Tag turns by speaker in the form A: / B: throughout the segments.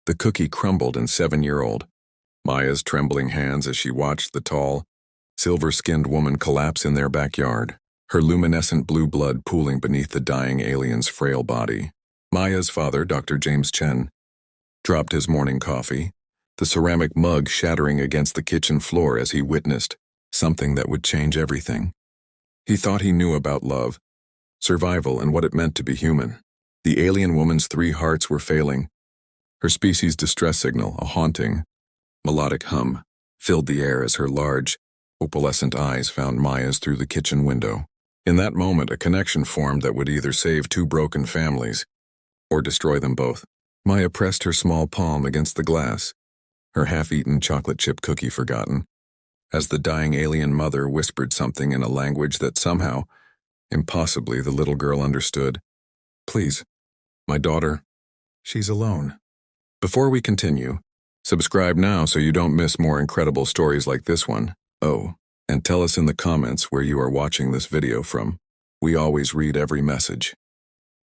A: The cookie crumbled in 7-year-old Maya's trembling hands as she watched the tall, silver-skinned woman collapse in their backyard, her luminescent blue blood pooling beneath the dying alien's frail body. Maya's father, Dr. James Chen, dropped his morning coffee, the ceramic mug shattering against the kitchen floor as he witnessed something that would change everything. He thought he knew about love, survival, and what it meant to be human. The alien woman's 3 hearts were failing. Her species' distress signal, a haunting, melodic hum, filled the air as her large, opalescent eyes found Maya's through the kitchen window. In that moment, a connection formed that would either save 2 broken families or destroy them both. Maya pressed her small palm against the glass, her half-eaten chocolate chip cookie forgotten, as the dying alien mother whispered something in a language that somehow, impossibly, the little girl understood. "Please, my daughter, she's alone." Before we continue, subscribe now so you don't miss more incredible stories like this one. Oh, and tell us in the comments where you are watching this video from. We always read every message.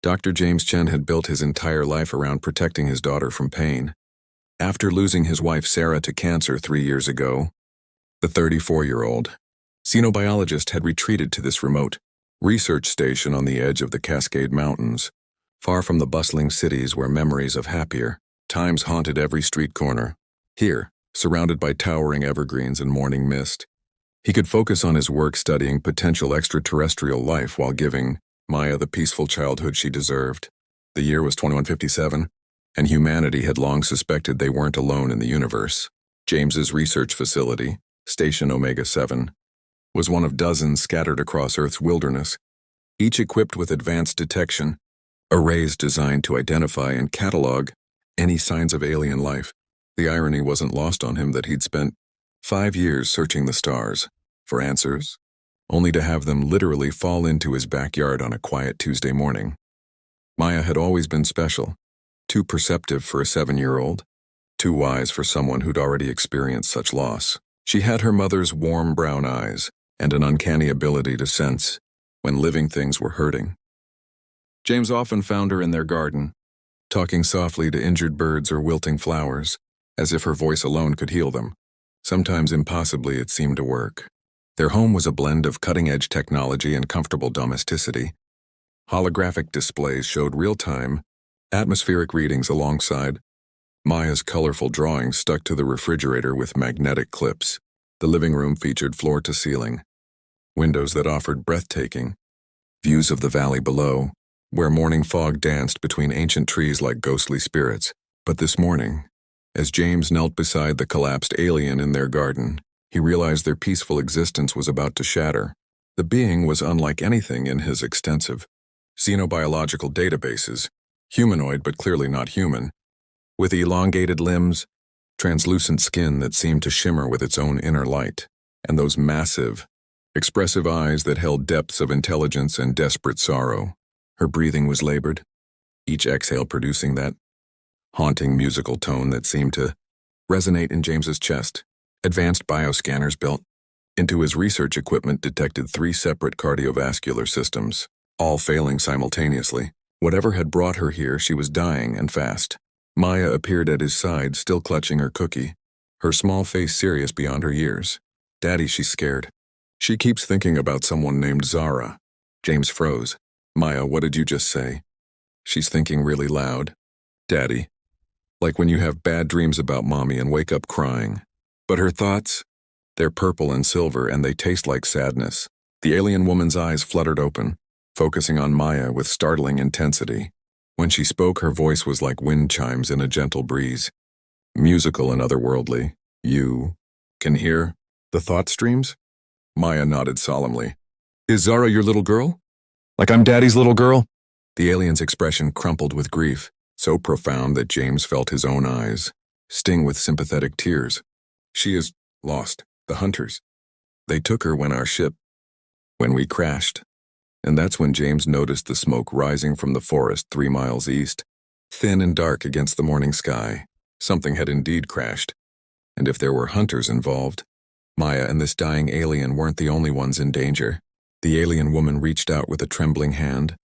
A: Dr. James Chen had built his entire life around protecting his daughter from pain. After losing his wife Sarah to cancer 3 years ago, the 34-year-old xenobiologist had retreated to this remote research station on the edge of the Cascade Mountains, far from the bustling cities where memories of happier times haunted every street corner. Here, surrounded by towering evergreens and morning mist, he could focus on his work studying potential extraterrestrial life while giving Maya the peaceful childhood she deserved. The year was 2157, and humanity had long suspected they weren't alone in the universe. James's research facility, Station Omega-7, was one of dozens scattered across Earth's wilderness, each equipped with advanced detection arrays designed to identify and catalog any signs of alien life. The irony wasn't lost on him that he'd spent 5 years searching the stars for answers, only to have them literally fall into his backyard on a quiet Tuesday morning. Maya had always been special, too perceptive for a 7-year-old, too wise for someone who'd already experienced such loss. She had her mother's warm brown eyes and an uncanny ability to sense when living things were hurting. James often found her in their garden, talking softly to injured birds or wilting flowers, as if her voice alone could heal them. Sometimes impossibly it seemed to work. Their home was a blend of cutting-edge technology and comfortable domesticity. Holographic displays showed real-time, atmospheric readings alongside Maya's colorful drawings stuck to the refrigerator with magnetic clips. The living room featured floor-to-ceiling windows that offered breathtaking views of the valley below, where morning fog danced between ancient trees like ghostly spirits. But this morning, as James knelt beside the collapsed alien in their garden, he realized their peaceful existence was about to shatter. The being was unlike anything in his extensive xenobiological databases, humanoid but clearly not human, with elongated limbs, translucent skin that seemed to shimmer with its own inner light, and those massive, expressive eyes that held depths of intelligence and desperate sorrow. Her breathing was labored, each exhale producing that haunting musical tone that seemed to resonate in James's chest. Advanced bioscanners built into his research equipment detected 3 separate cardiovascular systems, all failing simultaneously. Whatever had brought her here, she was dying, and fast. Maya appeared at his side, still clutching her cookie, her small face serious beyond her years. "Daddy," she's scared. "She keeps thinking about someone named Zara." James froze. "Maya, what did you just say?" "She's thinking really loud. Daddy. Like when you have bad dreams about mommy and wake up crying. But her thoughts? They're purple and silver, and they taste like sadness." The alien woman's eyes fluttered open, focusing on Maya with startling intensity. When she spoke, her voice was like wind chimes in a gentle breeze, musical and otherworldly. "You can hear the thought streams?" Maya nodded solemnly. "Is Zara your little girl? Like I'm Daddy's little girl?" The alien's expression crumpled with grief, so profound that James felt his own eyes sting with sympathetic tears. "She is lost. The hunters. They took her when we crashed." And that's when James noticed the smoke rising from the forest 3 miles east, thin and dark against the morning sky. Something had indeed crashed. And if there were hunters involved, Maya and this dying alien weren't the only ones in danger. The alien woman reached out with a trembling hand,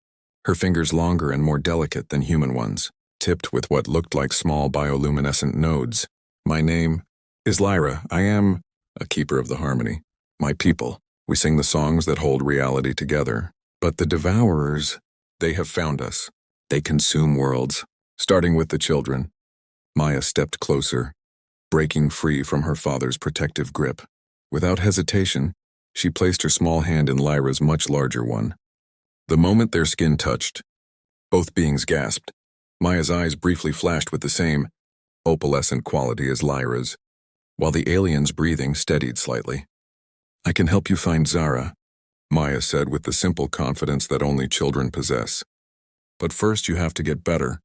A: her fingers longer and more delicate than human ones. tipped with what looked like small bioluminescent nodes. My name is Lyra. I am a keeper of the harmony. My people, we sing the songs that hold reality together. But the devourers, they have found us. They consume worlds, starting with the children. Maya stepped closer, breaking free from her father's protective grip. Without hesitation, she placed her small hand in Lyra's much larger one. The moment their skin touched, both beings gasped. Maya's eyes briefly flashed with the same opalescent quality as Lyra's, while the alien's breathing steadied slightly. I can help you find Zara, Maya said with the simple confidence that only children possess. But first you have to get better.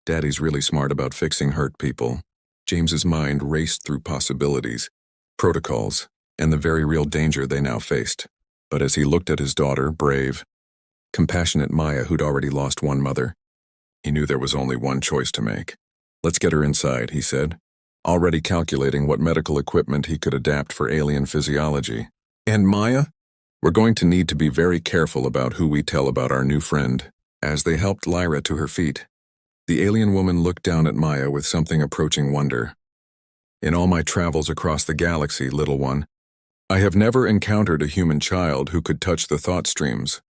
A: Daddy's really smart about fixing hurt people. James's mind raced through possibilities, protocols, and the very real danger they now faced. But as he looked at his daughter, brave, compassionate Maya who'd already lost one mother, he knew there was only one choice to make. Let's get her inside, he said, already calculating what medical equipment he could adapt for alien physiology. And Maya? We're going to need to be very careful about who we tell about our new friend. As they helped Lyra to her feet, the alien woman looked down at Maya with something approaching wonder. In all my travels across the galaxy, little one, I have never encountered a human child who could touch the thought streams.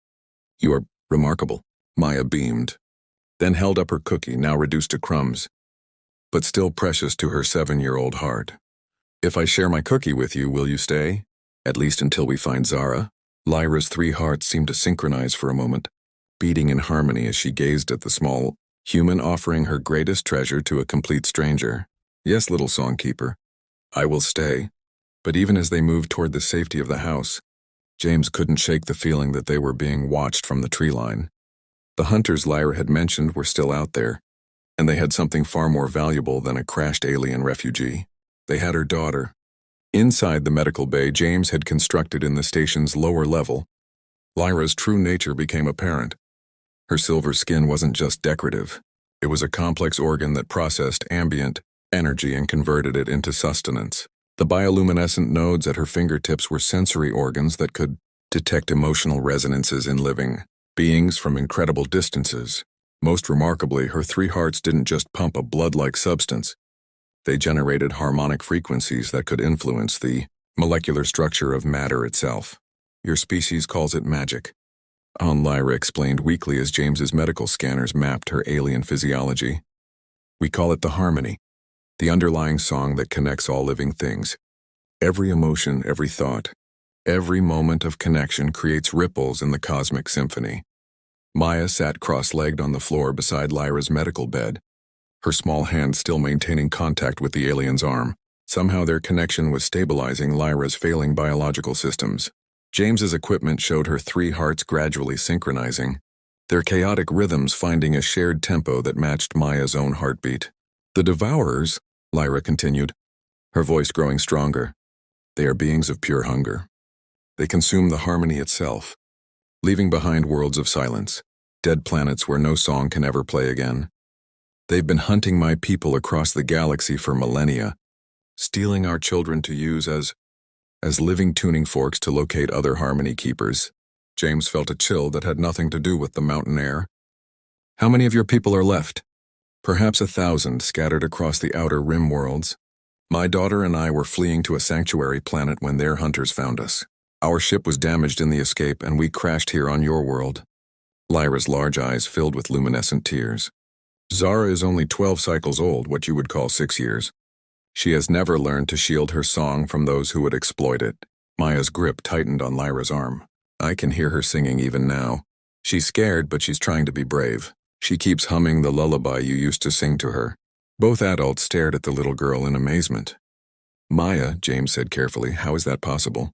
A: You are remarkable, Maya beamed, then held up her cookie, now reduced to crumbs, but still precious to her 7-year-old heart. If I share my cookie with you, will you stay? At least until we find Zara? Lyra's 3 hearts seemed to synchronize for a moment, beating in harmony as she gazed at the small human offering her greatest treasure to a complete stranger. Yes, little songkeeper, I will stay. But even as they moved toward the safety of the house, James couldn't shake the feeling that they were being watched from the tree line. The hunters Lyra had mentioned were still out there, and they had something far more valuable than a crashed alien refugee. They had her daughter. Inside the medical bay James had constructed in the station's lower level, Lyra's true nature became apparent. Her silver skin wasn't just decorative. It was a complex organ that processed ambient energy and converted it into sustenance. The bioluminescent nodes at her fingertips were sensory organs that could detect emotional resonances in living beings from incredible distances. Most remarkably, her 3 hearts didn't just pump a blood-like substance. They generated harmonic frequencies that could influence the molecular structure of matter itself. Your species calls it magic, Lyra explained weakly as James's medical scanners mapped her alien physiology. We call it the harmony, the underlying song that connects all living things. Every emotion, every thought, every moment of connection creates ripples in the cosmic symphony. Maya sat cross-legged on the floor beside Lyra's medical bed, her small hand still maintaining contact with the alien's arm. Somehow their connection was stabilizing Lyra's failing biological systems. James's equipment showed her 3 hearts gradually synchronizing, their chaotic rhythms finding a shared tempo that matched Maya's own heartbeat. The devourers, Lyra continued, her voice growing stronger. They are beings of pure hunger. They consume the harmony itself, leaving behind worlds of silence, dead planets where no song can ever play again. They've been hunting my people across the galaxy for millennia, stealing our children to use as living tuning forks to locate other harmony keepers. James felt a chill that had nothing to do with the mountain air. How many of your people are left? Perhaps 1,000 scattered across the outer rim worlds. My daughter and I were fleeing to a sanctuary planet when their hunters found us. Our ship was damaged in the escape and we crashed here on your world. Lyra's large eyes filled with luminescent tears. Zara is only 12 cycles old, what you would call 6 years. She has never learned to shield her song from those who would exploit it. Maya's grip tightened on Lyra's arm. I can hear her singing even now. She's scared, but she's trying to be brave. She keeps humming the lullaby you used to sing to her. Both adults stared at the little girl in amazement. Maya, James said carefully, how is that possible?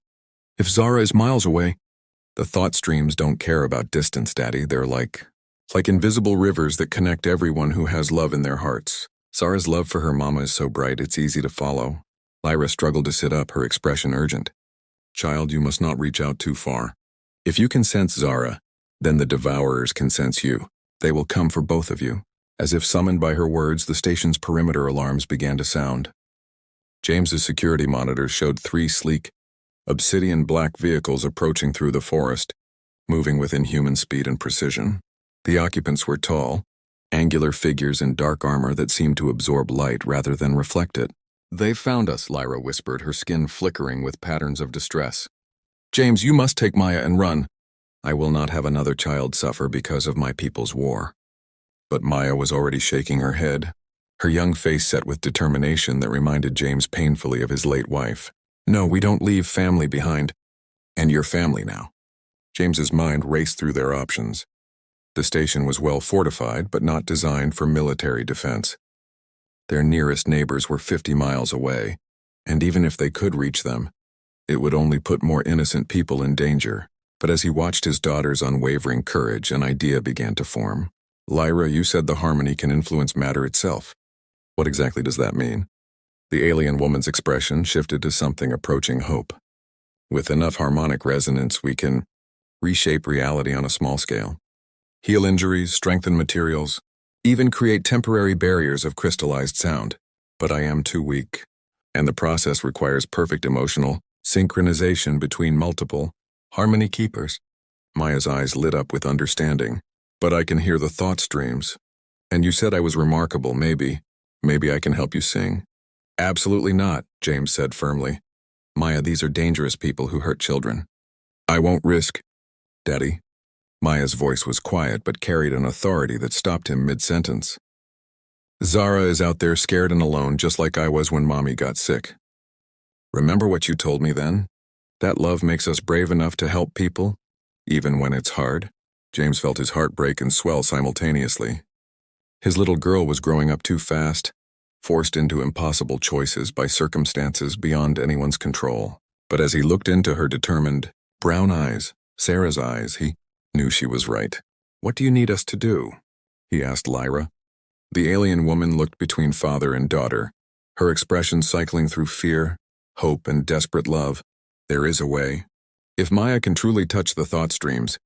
A: If Zara is miles away, the thought streams don't care about distance, Daddy. They're like invisible rivers that connect everyone who has love in their hearts. Zara's love for her mama is so bright it's easy to follow. Lyra struggled to sit up, her expression urgent. Child, you must not reach out too far. If you can sense Zara, then the devourers can sense you. They will come for both of you. As if summoned by her words, the station's perimeter alarms began to sound. James's security monitors showed 3 sleek, obsidian black vehicles approaching through the forest, moving with inhuman speed and precision. The occupants were tall, angular figures in dark armor that seemed to absorb light rather than reflect it. "They've found us," Lyra whispered, her skin flickering with patterns of distress. "James, you must take Maya and run. I will not have another child suffer because of my people's war." But Maya was already shaking her head, her young face set with determination that reminded James painfully of his late wife. "No, we don't leave family behind. And your family now." James's mind raced through their options. The station was well fortified, but not designed for military defense. Their nearest neighbors were 50 miles away, and even if they could reach them, it would only put more innocent people in danger. But as he watched his daughter's unwavering courage, an idea began to form. "Lyra, you said the harmony can influence matter itself. What exactly does that mean?" The alien woman's expression shifted to something approaching hope. "With enough harmonic resonance, we can reshape reality on a small scale. Heal injuries, strengthen materials, even create temporary barriers of crystallized sound. But I am too weak, and the process requires perfect emotional synchronization between multiple harmony keepers." Maya's eyes lit up with understanding. "But I can hear the thought streams. And you said I was remarkable, maybe I can help you sing." "Absolutely not," James said firmly. "Maya, these are dangerous people who hurt children. I won't risk." "Daddy?" Maya's voice was quiet but carried an authority that stopped him mid-sentence. "Zara is out there scared and alone just like I was when Mommy got sick. Remember what you told me then? That love makes us brave enough to help people, even when it's hard." James felt his heart break and swell simultaneously. His little girl was growing up too fast, forced into impossible choices by circumstances beyond anyone's control. But as he looked into her determined, brown eyes, Sarah's eyes, he knew she was right. "What do you need us to do?" he asked Lyra. The alien woman looked between father and daughter, her expression cycling through fear, hope, and desperate love. "There is a way. If Maya can truly touch the thought streams,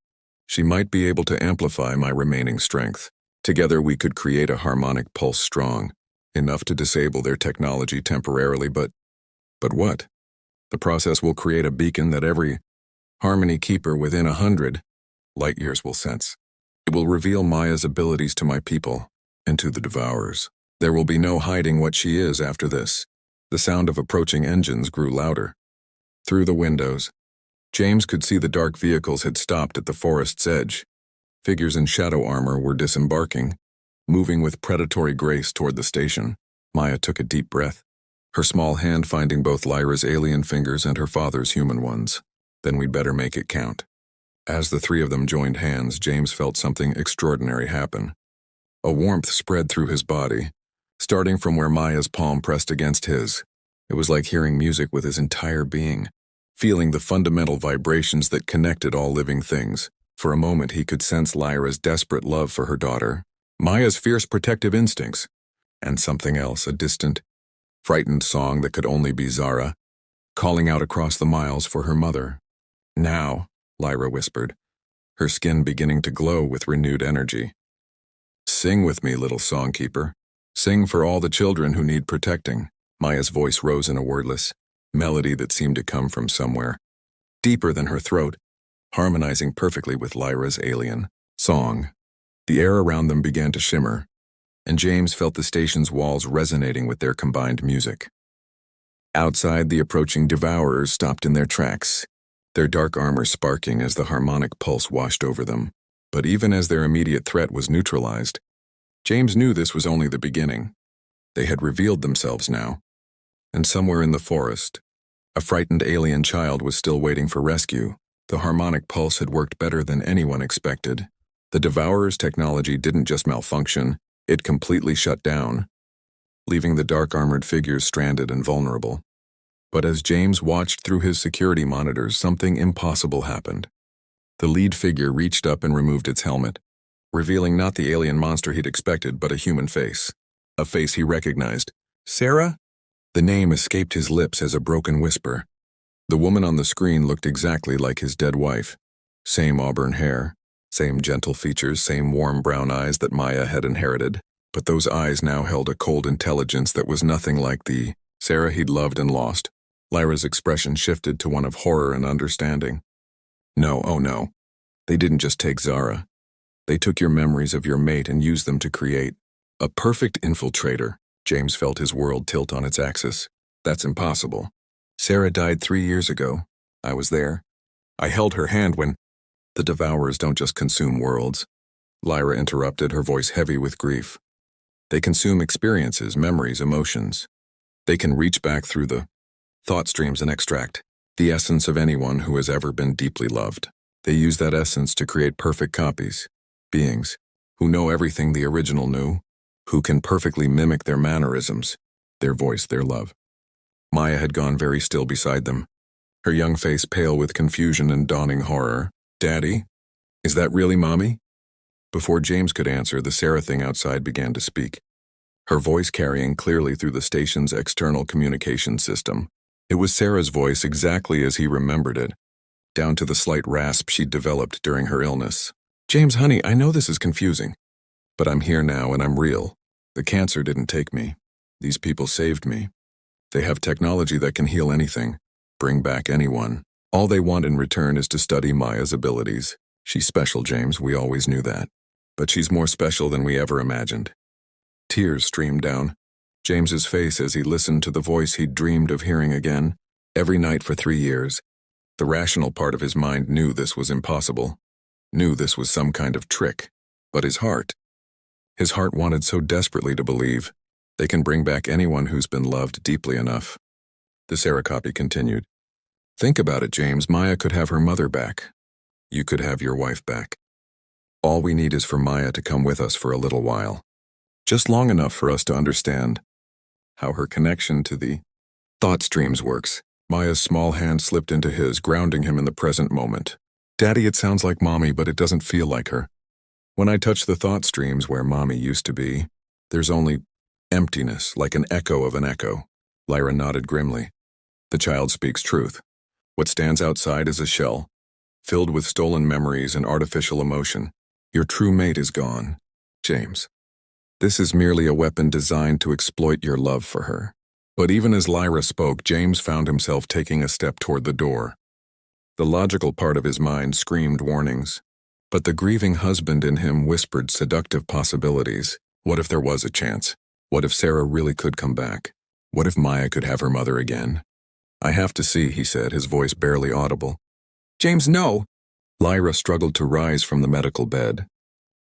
A: she might be able to amplify my remaining strength. Together we could create a harmonic pulse strong, enough to disable their technology temporarily, but what? The process will create a beacon that every harmony keeper within 100 light years will sense. It will reveal Maya's abilities to my people and to the Devourers. There will be no hiding what she is after this." The sound of approaching engines grew louder. Through the windows, James could see the dark vehicles had stopped at the forest's edge. Figures in shadow armor were disembarking, moving with predatory grace toward the station. Maya took a deep breath, her small hand finding both Lyra's alien fingers and her father's human ones. "Then we'd better make it count." As the three of them joined hands, James felt something extraordinary happen. A warmth spread through his body, starting from where Maya's palm pressed against his. It was like hearing music with his entire being, feeling the fundamental vibrations that connected all living things. For a moment he could sense Lyra's desperate love for her daughter, Maya's fierce protective instincts, and something else, a distant, frightened song that could only be Zara, calling out across the miles for her mother. "Now," Lyra whispered, her skin beginning to glow with renewed energy. "Sing with me, little songkeeper. Sing for all the children who need protecting." Maya's voice rose in a wordless melody that seemed to come from somewhere deeper than her throat, harmonizing perfectly with Lyra's alien song. The air around them began to shimmer, and James felt the station's walls resonating with their combined music. Outside, the approaching Devourers stopped in their tracks, their dark armor sparking as the harmonic pulse washed over them. But even as their immediate threat was neutralized, James knew this was only the beginning. They had revealed themselves now, and somewhere in the forest, a frightened alien child was still waiting for rescue. The harmonic pulse had worked better than anyone expected. The Devourer's technology didn't just malfunction, it completely shut down, leaving the dark-armored figures stranded and vulnerable. But as James watched through his security monitors, something impossible happened. The lead figure reached up and removed its helmet, revealing not the alien monster he'd expected, but a human face. A face he recognized. "Sarah?" The name escaped his lips as a broken whisper. The woman on the screen looked exactly like his dead wife. Same auburn hair, same gentle features, same warm brown eyes that Maya had inherited. But those eyes now held a cold intelligence that was nothing like the Sarah he'd loved and lost. Lyra's expression shifted to one of horror and understanding. No, oh no. They didn't just take Zara. They took your memories of your mate and used them to create a perfect infiltrator. James felt his world tilt on its axis. That's impossible. Sarah died 3 years ago. I was there. I held her hand when... The Devourers don't just consume worlds. Lyra interrupted, her voice heavy with grief. They consume experiences, memories, emotions. They can reach back through the thought streams and extract the essence of anyone who has ever been deeply loved. They use that essence to create perfect copies, beings who know everything the original knew, who can perfectly mimic their mannerisms, their voice, their love. Maya had gone very still beside them, her young face pale with confusion and dawning horror. Daddy? Is that really Mommy? Before James could answer, the Sarah thing outside began to speak, her voice carrying clearly through the station's external communication system. It was Sarah's voice exactly as he remembered it, down to the slight rasp she'd developed during her illness. James, honey, I know this is confusing, but I'm here now and I'm real. The cancer didn't take me. These people saved me. They have technology that can heal anything, bring back anyone. All they want in return is to study Maya's abilities. She's special, James, we always knew that. But she's more special than we ever imagined. Tears streamed down James's face as he listened to the voice he'd dreamed of hearing again, every night for 3 years. The rational part of his mind knew this was impossible, knew this was some kind of trick. But his heart wanted so desperately to believe. They can bring back anyone who's been loved deeply enough. The Sarah copy continued. Think about it, James. Maya could have her mother back. You could have your wife back. All we need is for Maya to come with us for a little while. Just long enough for us to understand how her connection to the thought streams works. Maya's small hand slipped into his, grounding him in the present moment. Daddy, it sounds like Mommy, but it doesn't feel like her. When I touch the thought streams where Mommy used to be, there's only emptiness, like an echo of an echo. Lyra nodded grimly. The child speaks truth. What stands outside is a shell, filled with stolen memories and artificial emotion. Your true mate is gone, James. This is merely a weapon designed to exploit your love for her. But even as Lyra spoke, James found himself taking a step toward the door. The logical part of his mind screamed warnings, but the grieving husband in him whispered seductive possibilities. What if there was a chance? What if Sarah really could come back? What if Maya could have her mother again? I have to see, he said, his voice barely audible. James, no! Lyra struggled to rise from the medical bed.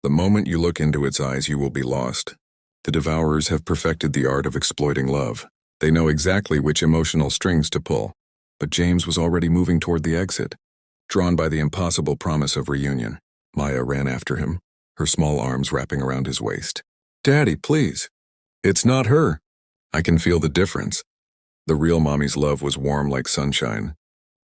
A: The moment you look into its eyes, you will be lost. The Devourers have perfected the art of exploiting love. They know exactly which emotional strings to pull. But James was already moving toward the exit, drawn by the impossible promise of reunion. Maya ran after him, her small arms wrapping around his waist. Daddy, please. It's not her. I can feel the difference. The real Mommy's love was warm like sunshine.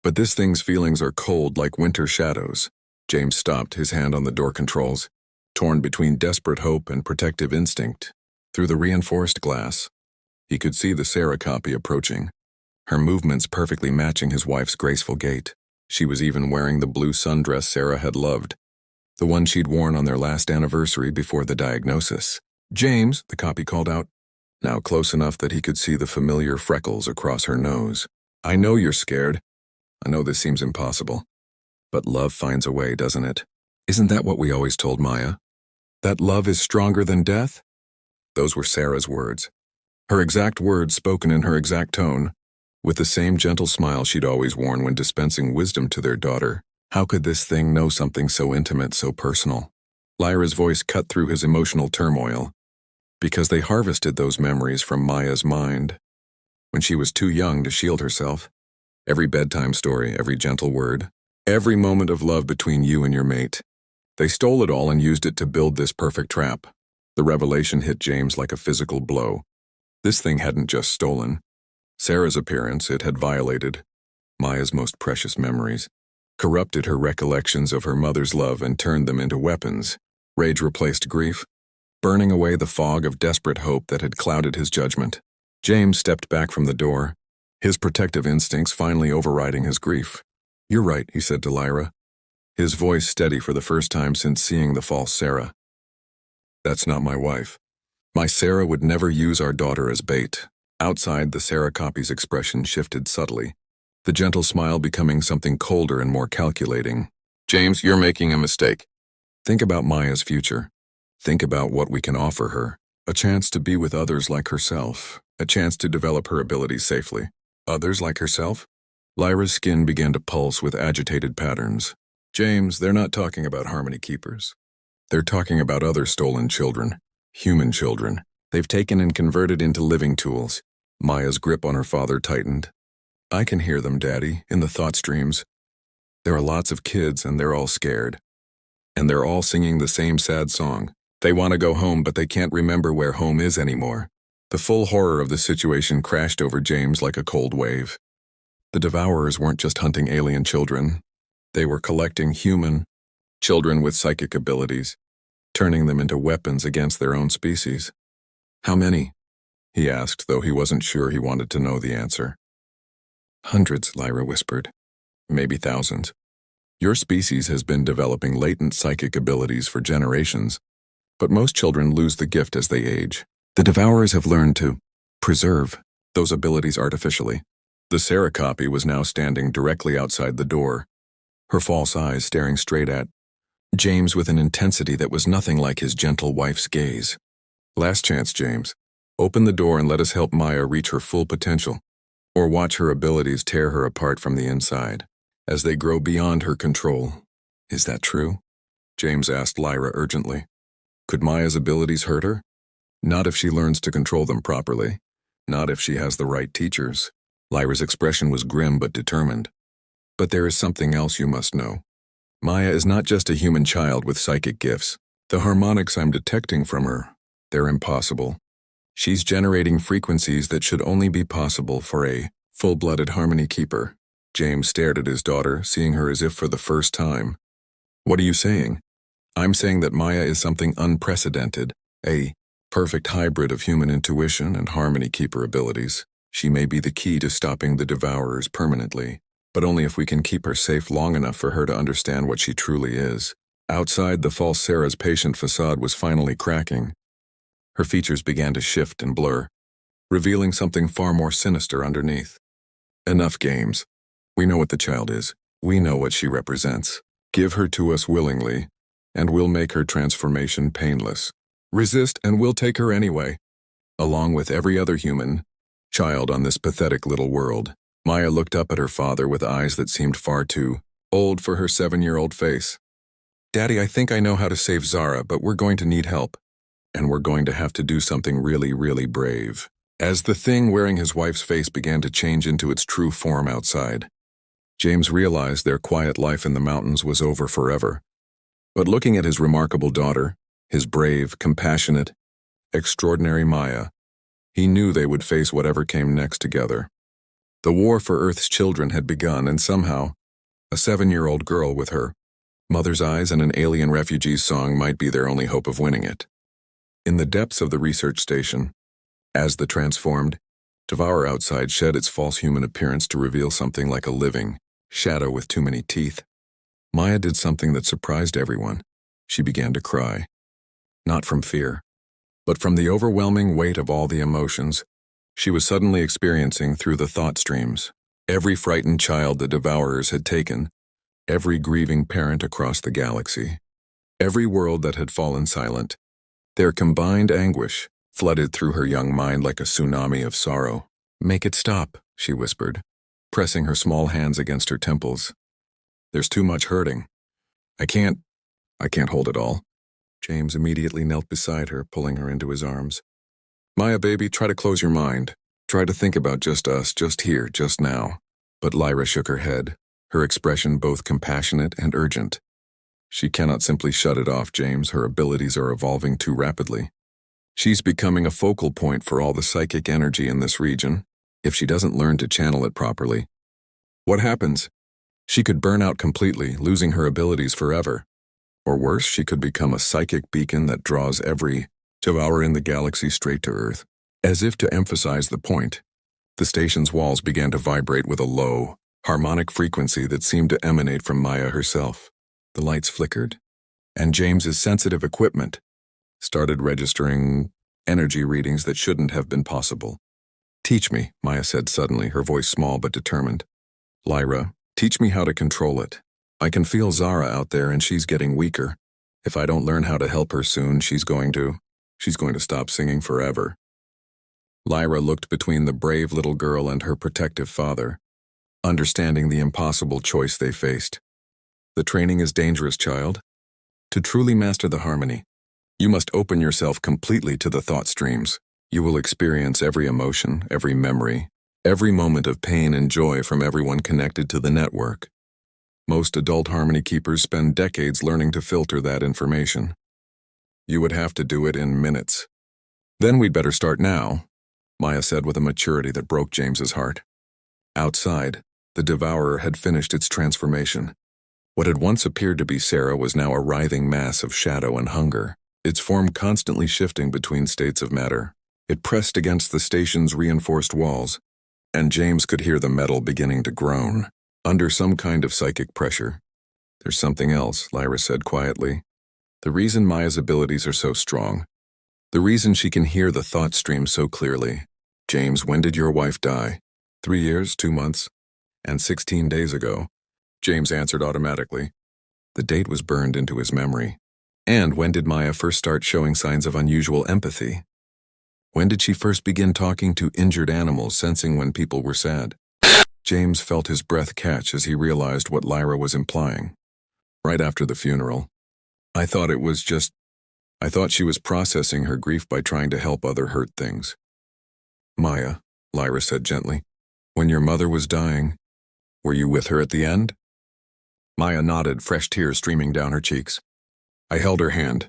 A: But this thing's feelings are cold like winter shadows. James stopped, his hand on the door controls, torn between desperate hope and protective instinct. Through the reinforced glass, he could see the Sarah copy approaching, her movements perfectly matching his wife's graceful gait. She was even wearing the blue sundress Sarah had loved, the one she'd worn on their last anniversary before the diagnosis. James, the copy called out, now close enough that he could see the familiar freckles across her nose. I know you're scared. I know this seems impossible. But love finds a way, doesn't it? Isn't that what we always told Maya? That love is stronger than death? Those were Sarah's words. Her exact words spoken in her exact tone, with the same gentle smile she'd always worn when dispensing wisdom to their daughter. How could this thing know something so intimate, so personal? Lyra's voice cut through his emotional turmoil. Because they harvested those memories from Maya's mind. When she was too young to shield herself. Every bedtime story, every gentle word, every moment of love between you and your mate. They stole it all and used it to build this perfect trap. The revelation hit James like a physical blow. This thing hadn't just stolen Sarah's appearance, it had violated Maya's most precious memories, corrupted her recollections of her mother's love and turned them into weapons. Rage replaced grief, burning away the fog of desperate hope that had clouded his judgment. James stepped back from the door, his protective instincts finally overriding his grief. You're right, he said to Lyra, his voice steady for the first time since seeing the false Sarah. That's not my wife. My Sarah would never use our daughter as bait. Outside, the Sarah copy's expression shifted subtly, the gentle smile becoming something colder and more calculating. James, you're making a mistake. Think about Maya's future. Think about what we can offer her. A chance to be with others like herself. A chance to develop her abilities safely. Others like herself? Lyra's skin began to pulse with agitated patterns. James, they're not talking about Harmony Keepers. They're talking about other stolen children. Human children. They've taken and converted into living tools. Maya's grip on her father tightened. I can hear them, Daddy, in the thought streams. There are lots of kids and they're all scared. And they're all singing the same sad song. They want to go home, but they can't remember where home is anymore. The full horror of the situation crashed over James like a cold wave. The Devourers weren't just hunting alien children. They were collecting human children with psychic abilities, turning them into weapons against their own species. How many? He asked, though he wasn't sure he wanted to know the answer. Hundreds, Lyra whispered. Maybe thousands. Your species has been developing latent psychic abilities for generations, but most children lose the gift as they age. The Devourers have learned to preserve those abilities artificially. The Sarah copy was now standing directly outside the door, her false eyes staring straight at James with an intensity that was nothing like his gentle wife's gaze. Last chance, James. Open the door and let us help Maya reach her full potential, or watch her abilities tear her apart from the inside, as they grow beyond her control. Is that true? James asked Lyra urgently. Could Maya's abilities hurt her? Not if she learns to control them properly. Not if she has the right teachers. Lyra's expression was grim but determined. But there is something else you must know. Maya is not just a human child with psychic gifts. The harmonics I'm detecting from her, they're impossible. She's generating frequencies that should only be possible for a full-blooded Harmony Keeper. James stared at his daughter, seeing her as if for the first time. What are you saying? I'm saying that Maya is something unprecedented, a perfect hybrid of human intuition and Harmony Keeper abilities. She may be the key to stopping the Devourers permanently, but only if we can keep her safe long enough for her to understand what she truly is. Outside, the false Sarah's patient facade was finally cracking. Her features began to shift and blur, revealing something far more sinister underneath. Enough games. We know what the child is. We know what she represents. Give her to us willingly, and we'll make her transformation painless. Resist, and we'll take her anyway, along with every other human child on this pathetic little world. Maya looked up at her father with eyes that seemed far too old for her 7-year-old face. Daddy, I think I know how to save Zara, but we're going to need help. And we're going to have to do something really, really brave. As the thing wearing his wife's face began to change into its true form outside, James realized their quiet life in the mountains was over forever. But looking at his remarkable daughter, his brave, compassionate, extraordinary Maya, he knew they would face whatever came next together. The war for Earth's children had begun, and somehow, a 7-year-old girl with her mother's eyes and an alien refugee's song might be their only hope of winning it. In the depths of the research station, as the transformed Devourer outside shed its false human appearance to reveal something like a living shadow with too many teeth, Maya did something that surprised everyone. She began to cry. Not from fear, but from the overwhelming weight of all the emotions she was suddenly experiencing through the thought streams. Every frightened child the Devourers had taken, every grieving parent across the galaxy, every world that had fallen silent, their combined anguish flooded through her young mind like a tsunami of sorrow. Make it stop, she whispered, pressing her small hands against her temples. There's too much hurting. I can't hold it all. James immediately knelt beside her, pulling her into his arms. Maya, baby, try to close your mind. Try to think about just us, just here, just now. But Lyra shook her head, her expression both compassionate and urgent. She cannot simply shut it off, James. Her abilities are evolving too rapidly. She's becoming a focal point for all the psychic energy in this region. If she doesn't learn to channel it properly, what happens? She could burn out completely, losing her abilities forever. Or worse, she could become a psychic beacon that draws every Devourer in the galaxy straight to Earth. As if to emphasize the point, the station's walls began to vibrate with a low, harmonic frequency that seemed to emanate from Maya herself. The lights flickered, and James's sensitive equipment started registering energy readings that shouldn't have been possible. Teach me, Maya said suddenly, her voice small but determined. Lyra, teach me how to control it. I can feel Zara out there and she's getting weaker. If I don't learn how to help her soon, she's going to stop singing forever. Lyra looked between the brave little girl and her protective father, understanding the impossible choice they faced. The training is dangerous, child. To truly master the harmony, you must open yourself completely to the thought streams. You will experience every emotion, every memory, every moment of pain and joy from everyone connected to the network. Most adult harmony keepers spend decades learning to filter that information. You would have to do it in minutes. Then we'd better start now, Maya said with a maturity that broke James's heart. Outside, the devourer had finished its transformation. What had once appeared to be Sarah was now a writhing mass of shadow and hunger, its form constantly shifting between states of matter. It pressed against the station's reinforced walls, and James could hear the metal beginning to groan, under some kind of psychic pressure. There's something else, Lyra said quietly. The reason Maya's abilities are so strong, the reason she can hear the thought stream so clearly. James, when did your wife die? 3 years, 2 months, and 16 days ago. James answered automatically. The date was burned into his memory. And when did Maya first start showing signs of unusual empathy? When did she first begin talking to injured animals, sensing when people were sad? James felt his breath catch as he realized what Lyra was implying. Right after the funeral. I thought she was processing her grief by trying to help other hurt things. Maya, Lyra said gently, when your mother was dying, were you with her at the end? Maya nodded, fresh tears streaming down her cheeks. I held her hand.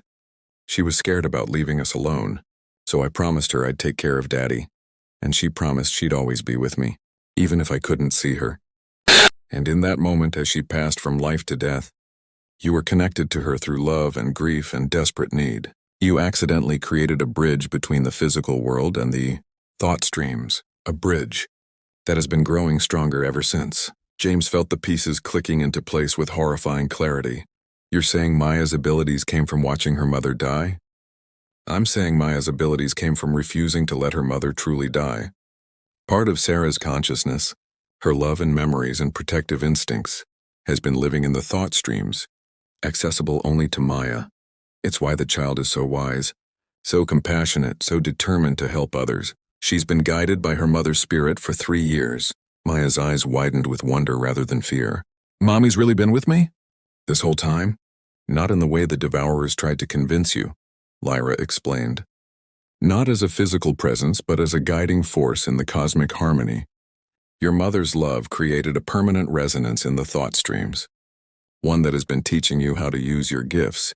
A: She was scared about leaving us alone, so I promised her I'd take care of Daddy, and she promised she'd always be with me, even if I couldn't see her. And in that moment, as she passed from life to death, you were connected to her through love and grief and desperate need. You accidentally created a bridge between the physical world and the thought streams, a bridge that has been growing stronger ever since. James felt the pieces clicking into place with horrifying clarity. You're saying Maya's abilities came from watching her mother die? I'm saying Maya's abilities came from refusing to let her mother truly die. Part of Sarah's consciousness, her love and memories and protective instincts, has been living in the thought streams, accessible only to Maya. It's why the child is so wise, so compassionate, so determined to help others. She's been guided by her mother's spirit for 3 years. Maya's eyes widened with wonder rather than fear. Mommy's really been with me? This whole time? Not in the way the devourers tried to convince you, Lyra explained. Not as a physical presence, but as a guiding force in the cosmic harmony. Your mother's love created a permanent resonance in the thought streams, one that has been teaching you how to use your gifts.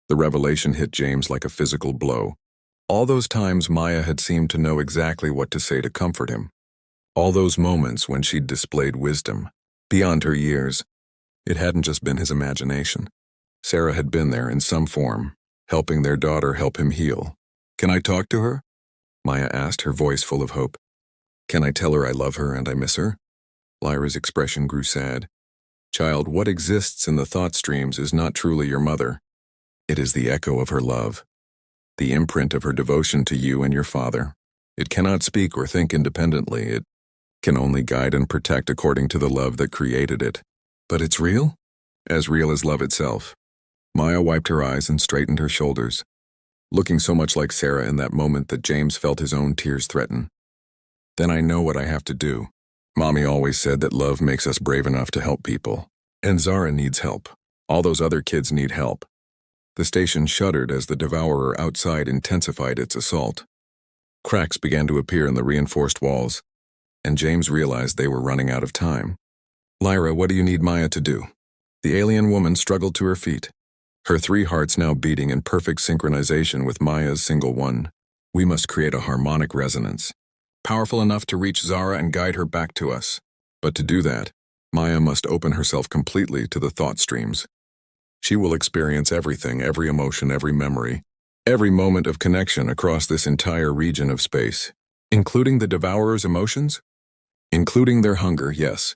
A: The revelation hit James like a physical blow. All those times Maya had seemed to know exactly what to say to comfort him. All those moments when she'd displayed wisdom, beyond her years. It hadn't just been his imagination. Sarah had been there in some form, helping their daughter help him heal. Can I talk to her? Maya asked, her voice full of hope. Can I tell her I love her and I miss her? Lyra's expression grew sad. Child, what exists in the thought streams is not truly your mother. It is the echo of her love, the imprint of her devotion to you and your father. It cannot speak or think independently. It can only guide and protect according to the love that created it. But it's real? As real as love itself. Maya wiped her eyes and straightened her shoulders, looking so much like Sarah in that moment that James felt his own tears threaten. Then I know what I have to do. Mommy always said that love makes us brave enough to help people. And Zara needs help. All those other kids need help. The station shuddered as the devourer outside intensified its assault. Cracks began to appear in the reinforced walls, and James realized they were running out of time. Lyra, what do you need Maya to do? The alien woman struggled to her feet, her 3 hearts now beating in perfect synchronization with Maya's single one. We must create a harmonic resonance, powerful enough to reach Zara and guide her back to us. But to do that, Maya must open herself completely to the thought streams. She will experience everything, every emotion, every memory, every moment of connection across this entire region of space, including the devourer's emotions, including their hunger, yes.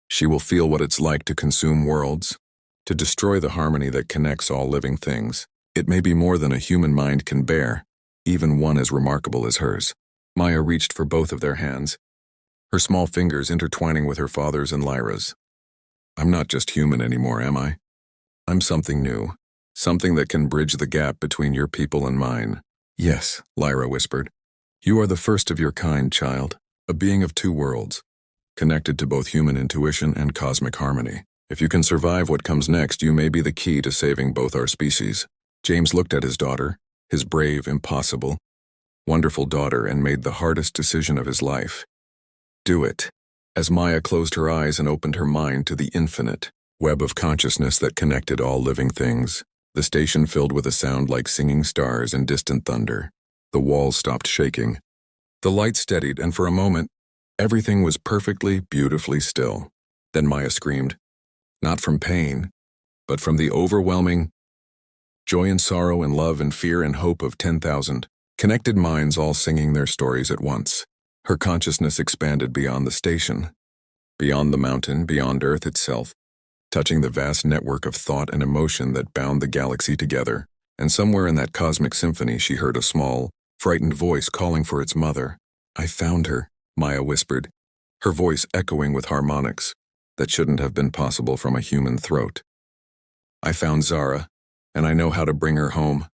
A: She will feel what it's like to consume worlds, to destroy the harmony that connects all living things. It may be more than a human mind can bear, even one as remarkable as hers. Maya reached for both of their hands, her small fingers intertwining with her father's and Lyra's. I'm not just human anymore, am I? I'm something new, Something that can bridge the gap between your people and mine. Yes, Lyra whispered. You are the first of your kind, child, a being of two worlds, connected to both human intuition and cosmic harmony. If you can survive what comes next, you may be the key to saving both our species. James looked at his daughter, his brave, impossible, wonderful daughter, and made the hardest decision of his life. Do it. As Maya closed her eyes and opened her mind to the infinite web of consciousness that connected all living things, the station filled with a sound like singing stars and distant thunder. The walls stopped shaking. The light steadied, and for a moment, everything was perfectly, beautifully still. Then Maya screamed, not from pain, but from the overwhelming joy and sorrow and love and fear and hope of 10,000 connected minds all singing their stories at once. Her consciousness expanded beyond the station, beyond the mountain, beyond Earth itself, touching the vast network of thought and emotion that bound the galaxy together. And somewhere in that cosmic symphony she heard a small, frightened voice calling for its mother. I found her, Maya whispered, her voice echoing with harmonics that shouldn't have been possible from a human throat. I found Zara, and I know how to bring her home.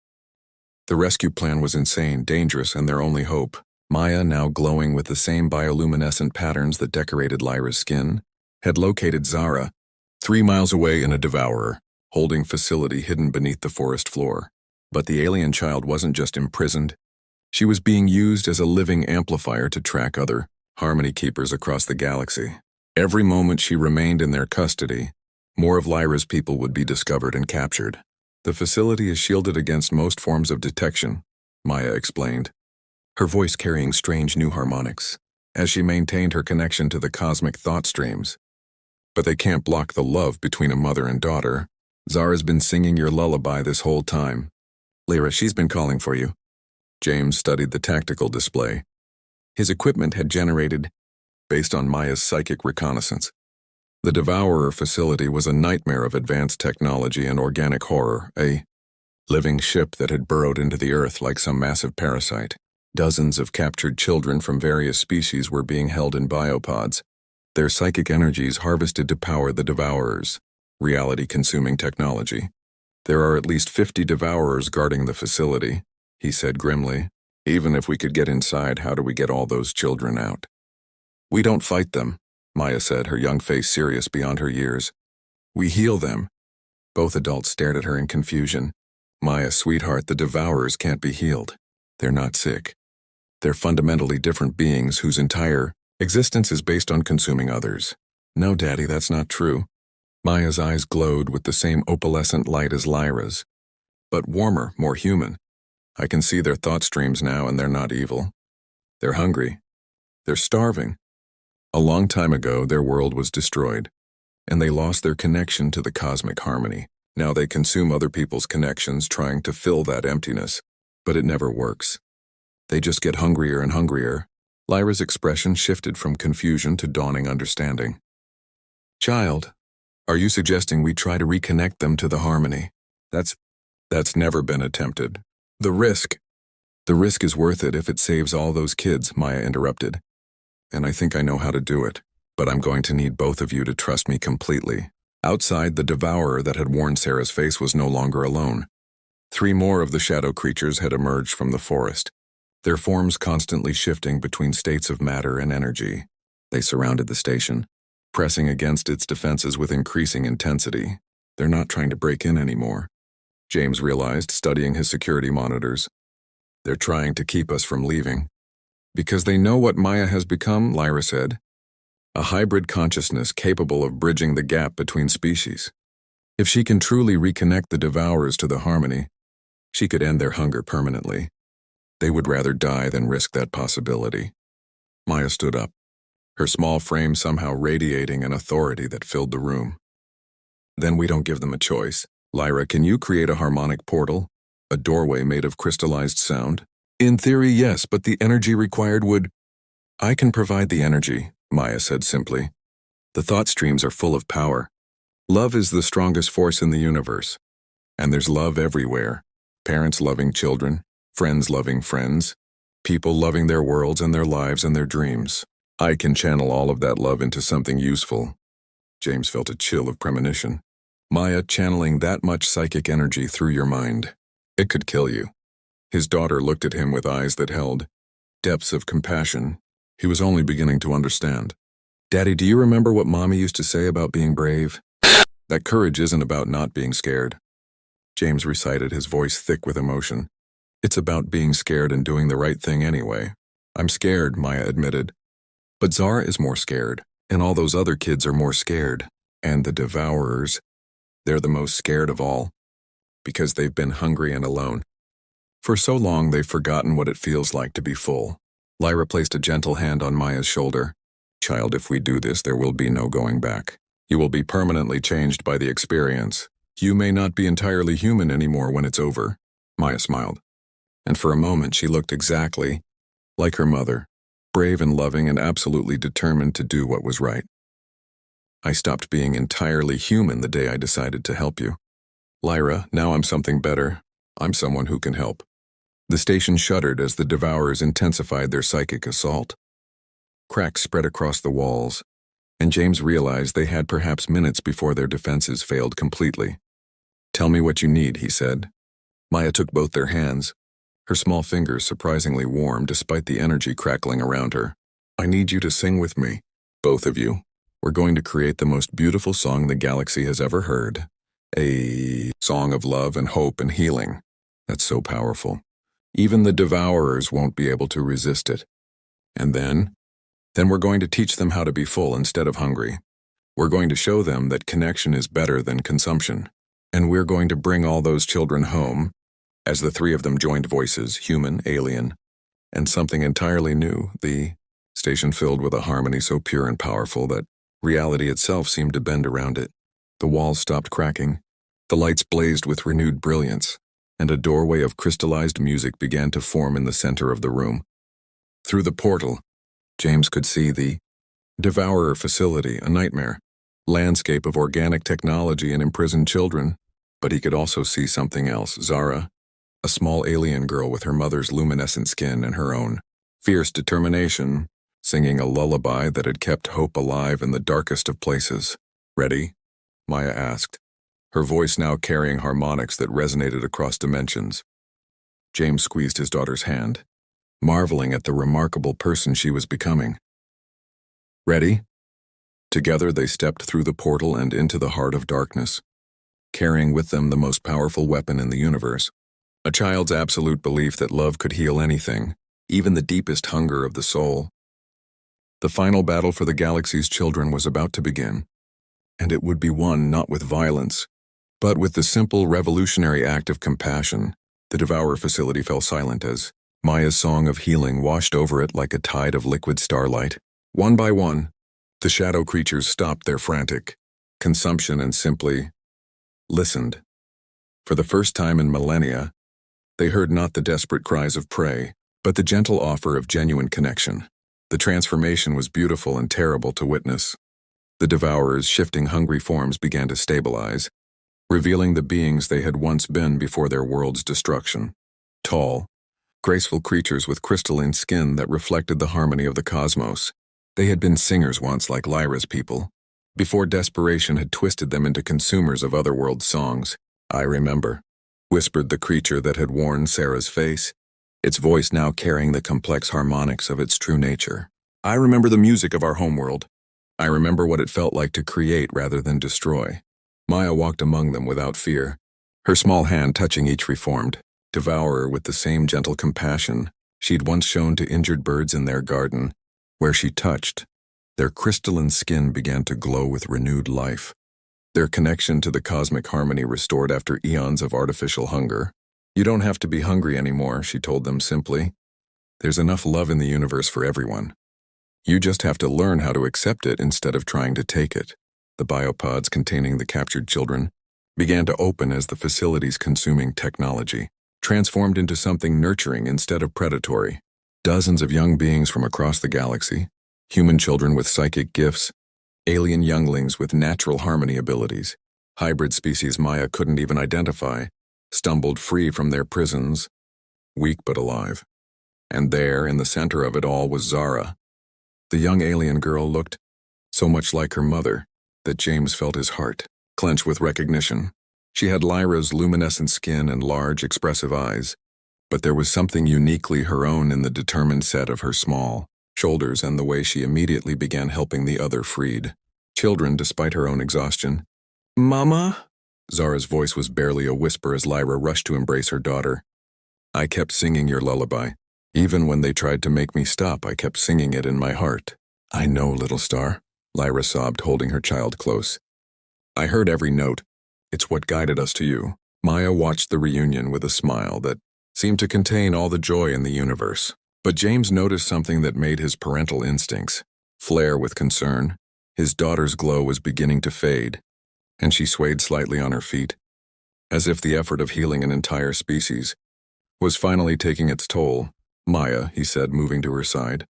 A: The rescue plan was insane, dangerous, and their only hope. Maya, now glowing with the same bioluminescent patterns that decorated Lyra's skin, had located Zara, 3 miles away in a devourer, holding facility hidden beneath the forest floor. But the alien child wasn't just imprisoned. She was being used as a living amplifier to track other Harmony Keepers across the galaxy. Every moment she remained in their custody, more of Lyra's people would be discovered and captured. The facility is shielded against most forms of detection, Maya explained, her voice carrying strange new harmonics, as she maintained her connection to the cosmic thought streams. But they can't block the love between a mother and daughter. Zara's been singing your lullaby this whole time. Lyra, she's been calling for you. James studied the tactical display. His equipment had generated, based on Maya's psychic reconnaissance. The Devourer facility was a nightmare of advanced technology and organic horror, a living ship that had burrowed into the earth like some massive parasite. Dozens of captured children from various species were being held in biopods, their psychic energies harvested to power the Devourers, reality-consuming technology. There are at least 50 Devourers guarding the facility, he said grimly. Even if we could get inside, how do we get all those children out? We don't fight them, Maya said, her young face serious beyond her years. We heal them. Both adults stared at her in confusion. Maya, sweetheart, the Devourers can't be healed. They're not sick. They're fundamentally different beings whose entire existence is based on consuming others. No, Daddy, that's not true. Maya's eyes glowed with the same opalescent light as Lyra's, but warmer, more human. I can see their thought streams now, and they're not evil. They're hungry. They're starving. A long time ago, their world was destroyed, and they lost their connection to the cosmic harmony. Now they consume other people's connections, trying to fill that emptiness, but it never works. They just get hungrier and hungrier. Lyra's expression shifted from confusion to dawning understanding. Child, are you suggesting we try to reconnect them to the harmony? That's never been attempted. The risk is worth it if it saves all those kids, Maya interrupted. And I think I know how to do it, but I'm going to need both of you to trust me completely. Outside, the Devourer that had worn Sarah's face was no longer alone. 3 more of the shadow creatures had emerged from the forest, their forms constantly shifting between states of matter and energy. They surrounded the station, pressing against its defenses with increasing intensity. They're not trying to break in anymore, James realized, studying his security monitors. They're trying to keep us from leaving. Because they know what Maya has become, Lyra said. A hybrid consciousness capable of bridging the gap between species. If she can truly reconnect the Devourers to the harmony, she could end their hunger permanently. They would rather die than risk that possibility. Maya stood up, her small frame somehow radiating an authority that filled the room. Then we don't give them a choice. Lyra, can you create a harmonic portal? A doorway made of crystallized sound? In theory, yes, but the energy required would... I can provide the energy, Maya said simply. The thought streams are full of power. Love is the strongest force in the universe. And there's love everywhere. Parents loving children, friends loving friends, people loving their worlds and their lives and their dreams. I can channel all of that love into something useful. James felt a chill of premonition. Maya, channeling that much psychic energy through your mind. It could kill you. His daughter looked at him with eyes that held depths of compassion. He was only beginning to understand. Daddy, do you remember what Mommy used to say about being brave? That courage isn't about not being scared. James recited, his voice thick with emotion. It's about being scared and doing the right thing anyway. I'm scared, Maya admitted. But Zara is more scared, and all those other kids are more scared. And the Devourers, they're the most scared of all, because they've been hungry and alone. For so long they've forgotten what it feels like to be full. Lyra placed a gentle hand on Maya's shoulder. Child, if we do this, there will be no going back. You will be permanently changed by the experience. You may not be entirely human anymore when it's over. Maya smiled. And for a moment she looked exactly like her mother, brave and loving and absolutely determined to do what was right. I stopped being entirely human the day I decided to help you. Lyra, now I'm something better. I'm someone who can help. The station shuddered as the Devourers intensified their psychic assault. Cracks spread across the walls, and James realized they had perhaps minutes before their defenses failed completely. Tell me what you need, he said. Maya took both their hands, her small fingers surprisingly warm despite the energy crackling around her. I need you to sing with me, both of you. We're going to create the most beautiful song the galaxy has ever heard. A song of love and hope and healing. That's so powerful. Even the Devourers won't be able to resist it. And then we're going to teach them how to be full instead of hungry. We're going to show them that connection is better than consumption. And we're going to bring all those children home, as the three of them joined voices, human, alien, and something entirely new, the station filled with a harmony so pure and powerful that reality itself seemed to bend around it. The walls stopped cracking, the lights blazed with renewed brilliance, and a doorway of crystallized music began to form in the center of the room. Through the portal, James could see the Devourer facility, a nightmare, landscape of organic technology and imprisoned children, but he could also see something else, Zara, a small alien girl with her mother's luminescent skin and her own fierce determination, singing a lullaby that had kept hope alive in the darkest of places. Ready? Maya asked, her voice now carrying harmonics that resonated across dimensions. James squeezed his daughter's hand, marveling at the remarkable person she was becoming. Ready? Together they stepped through the portal and into the heart of darkness, carrying with them the most powerful weapon in the universe, a child's absolute belief that love could heal anything, even the deepest hunger of the soul. The final battle for the galaxy's children was about to begin, and it would be won not with violence, but with the simple revolutionary act of compassion. The Devourer facility fell silent as Maya's song of healing washed over it like a tide of liquid starlight. One by one, the shadow creatures stopped their frantic consumption and simply listened. For the first time in millennia, they heard not the desperate cries of prey, but the gentle offer of genuine connection. The transformation was beautiful and terrible to witness. The Devourers' shifting hungry forms began to stabilize, revealing the beings they had once been before their world's destruction. Tall, graceful creatures with crystalline skin that reflected the harmony of the cosmos. They had been singers once like Lyra's people, before desperation had twisted them into consumers of otherworld songs. I remember, whispered the creature that had worn Sarah's face, its voice now carrying the complex harmonics of its true nature. I remember the music of our homeworld. I remember what it felt like to create rather than destroy. Maya walked among them without fear, her small hand touching each reformed Devourer with the same gentle compassion she'd once shown to injured birds in their garden. Where she touched, their crystalline skin began to glow with renewed life, their connection to the cosmic harmony restored after eons of artificial hunger. You don't have to be hungry anymore, she told them simply. There's enough love in the universe for everyone. You just have to learn how to accept it instead of trying to take it. The biopods containing the captured children began to open as the facility's consuming technology transformed into something nurturing instead of predatory. Dozens of young beings from across the galaxy, human children with psychic gifts, alien younglings with natural harmony abilities, hybrid species Maya couldn't even identify, stumbled free from their prisons, weak but alive. And there, in the center of it all, was Zara. The young alien girl looked so much like her mother that James felt his heart clench with recognition. She had Lyra's luminescent skin and large, expressive eyes, but there was something uniquely her own in the determined set of her small shoulders and the way she immediately began helping the other freed children despite her own exhaustion. "Mama?" Zara's voice was barely a whisper as Lyra rushed to embrace her daughter. "I kept singing your lullaby. Even when they tried to make me stop, I kept singing it in my heart." "I know, little star," Lyra sobbed, holding her child close. "I heard every note. It's what guided us to you." Maya watched the reunion with a smile that seemed to contain all the joy in the universe. But James noticed something that made his parental instincts flare with concern. His daughter's glow was beginning to fade, and she swayed slightly on her feet, as if the effort of healing an entire species was finally taking its toll. "Maya," he said, moving to her side.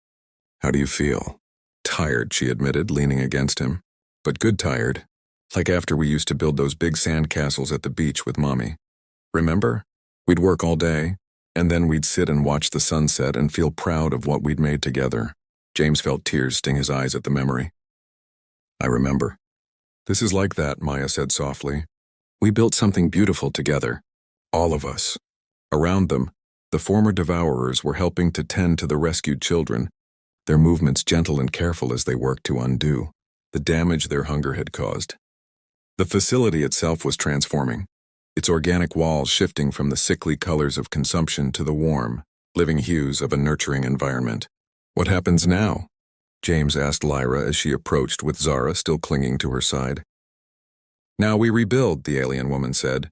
A: "How do you feel?" "Tired," she admitted, leaning against him. "But good tired. Like after we used to build those big sand castles at the beach with Mommy. Remember? We'd work all day, and then we'd sit and watch the sunset and feel proud of what we'd made together." James felt tears sting his eyes at the memory. "I remember." "This is like that," Maya said softly. "We built something beautiful together. All of us." Around them, the former devourers were helping to tend to the rescued children, their movements gentle and careful as they worked to undo the damage their hunger had caused. The facility itself was transforming, its organic walls shifting from the sickly colors of consumption to the warm, living hues of a nurturing environment. "What happens now?" James asked Lyra as she approached with Zara still clinging to her side. "Now we rebuild," the alien woman said,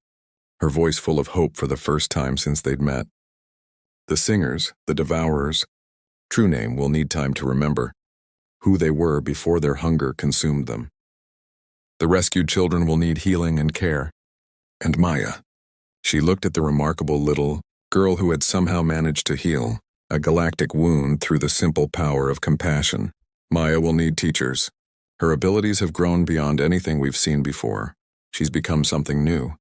A: her voice full of hope for the first time since they'd met. "The singers, the devourers, true name will need time to remember, who they were before their hunger consumed them. The rescued children will need healing and care. And Maya." She looked at the remarkable little girl who had somehow managed to heal a galactic wound through the simple power of compassion. "Maya will need teachers. Her abilities have grown beyond anything we've seen before. She's become something new,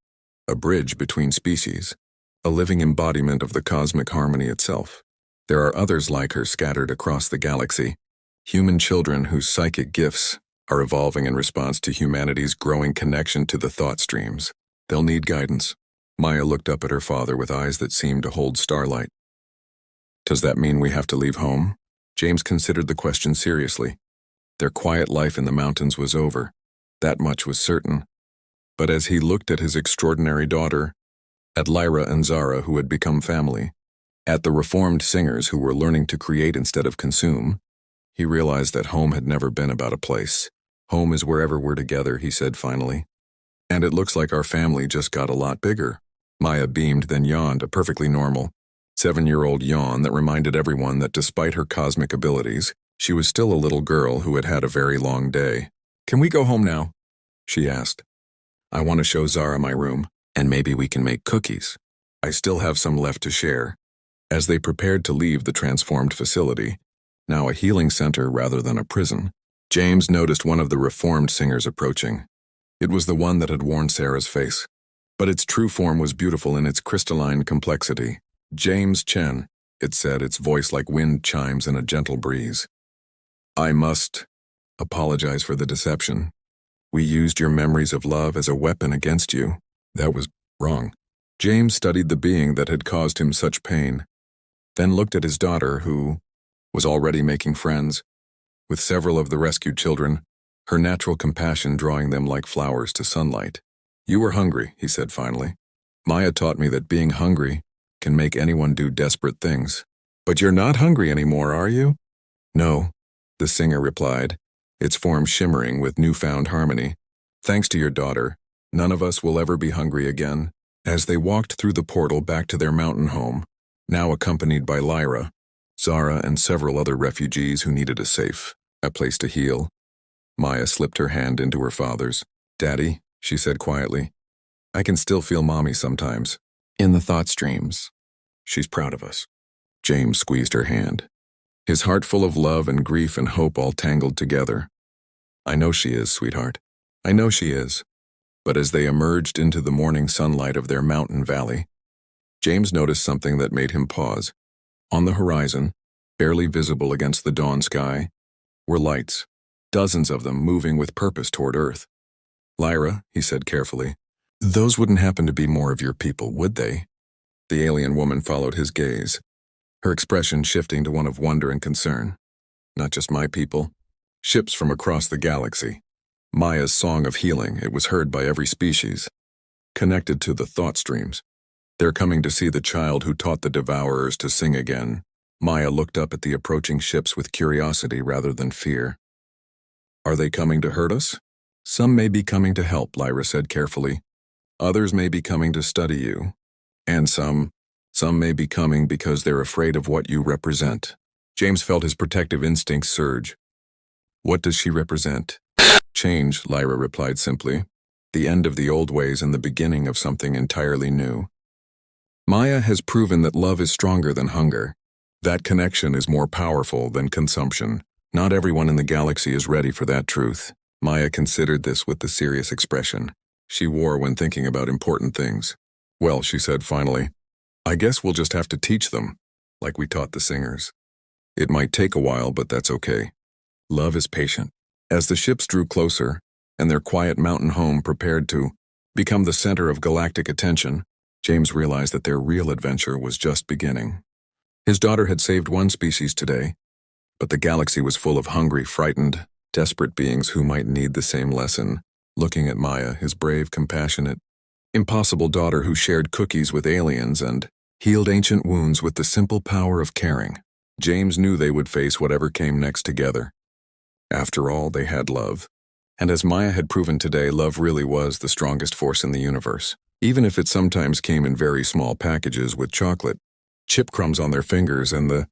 A: a bridge between species, a living embodiment of the cosmic harmony itself. There are others like her scattered across the galaxy, human children whose psychic gifts are evolving in response to humanity's growing connection to the thought streams. They'll need guidance." Maya looked up at her father with eyes that seemed to hold starlight. "Does that mean we have to leave home?" James considered the question seriously. Their quiet life in the mountains was over. That much was certain. But as he looked at his extraordinary daughter, at Lyra and Zara who had become family, at the reformed singers who were learning to create instead of consume, he realized that home had never been about a place. "Home is wherever we're together," he said finally. "And it looks like our family just got a lot bigger." Maya beamed, then yawned, a perfectly normal 7-year-old yawn that reminded everyone that despite her cosmic abilities, she was still a little girl who had had a very long day. "Can we go home now?" she asked. "I want to show Zara my room, and maybe we can make cookies. I still have some left to share." As they prepared to leave the transformed facility, now a healing center rather than a prison, James noticed one of the reformed singers approaching. It was the one that had worn Sarah's face, but its true form was beautiful in its crystalline complexity. "James Chen," it said, its voice like wind chimes in a gentle breeze. "I must apologize for the deception. We used your memories of love as a weapon against you. That was wrong." James studied the being that had caused him such pain, then looked at his daughter, who was already making friends with several of the rescued children, her natural compassion drawing them like flowers to sunlight. "You were hungry," he said finally. "Maya taught me that being hungry can make anyone do desperate things." "But you're not hungry anymore, are you?" "No," the singer replied, its form shimmering with newfound harmony. "Thanks to your daughter, none of us will ever be hungry again." As they walked through the portal back to their mountain home, now accompanied by Lyra, Zara, and several other refugees who needed a place to heal, Maya slipped her hand into her father's. "Daddy," she said quietly, "I can still feel Mommy sometimes. In the thought streams. She's proud of us." James squeezed her hand, his heart full of love and grief and hope all tangled together. "I know she is, sweetheart. I know she is." But as they emerged into the morning sunlight of their mountain valley, James noticed something that made him pause. On the horizon, barely visible against the dawn sky, were lights, dozens of them moving with purpose toward Earth. Lyra, he said carefully, those wouldn't happen to be more of your people, would they? The alien woman followed his gaze, her expression shifting to one of wonder and concern. Not just my people. Ships from across the galaxy. Maya's song of healing, it was heard by every species. Connected to the thought streams. They're coming to see the child who taught the devourers to sing again. Maya looked up at the approaching ships with curiosity rather than fear. Are they coming to hurt us? Some may be coming to help, Lyra said carefully. Others may be coming to study you. And some may be coming because they're afraid of what you represent. James felt his protective instincts surge. What does she represent? Change, Lyra replied simply. The end of the old ways and the beginning of something entirely new. Maya has proven that love is stronger than hunger. That connection is more powerful than consumption. Not everyone in the galaxy is ready for that truth. Maya considered this with the serious expression she wore when thinking about important things. Well, she said finally, I guess we'll just have to teach them, like we taught the singers. It might take a while, but that's okay. Love is patient. As the ships drew closer, and their quiet mountain home prepared to become the center of galactic attention, James realized that their real adventure was just beginning. His daughter had saved one species today, but the galaxy was full of hungry, frightened, desperate beings who might need the same lesson. Looking at Maya, his brave, compassionate, impossible daughter who shared cookies with aliens and healed ancient wounds with the simple power of caring, James knew they would face whatever came next together. After all, they had love. And as Maya had proven today, love really was the strongest force in the universe, even if it sometimes came in very small packages with chocolate, chip crumbs on their fingers, and the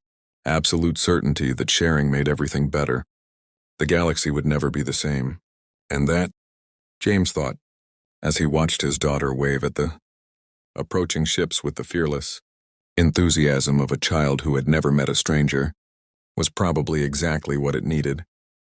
A: absolute certainty that sharing made everything better. The galaxy would never be the same. And that, James thought, as he watched his daughter wave at the approaching ships with the fearless enthusiasm of a child who had never met a stranger, was probably exactly what it needed.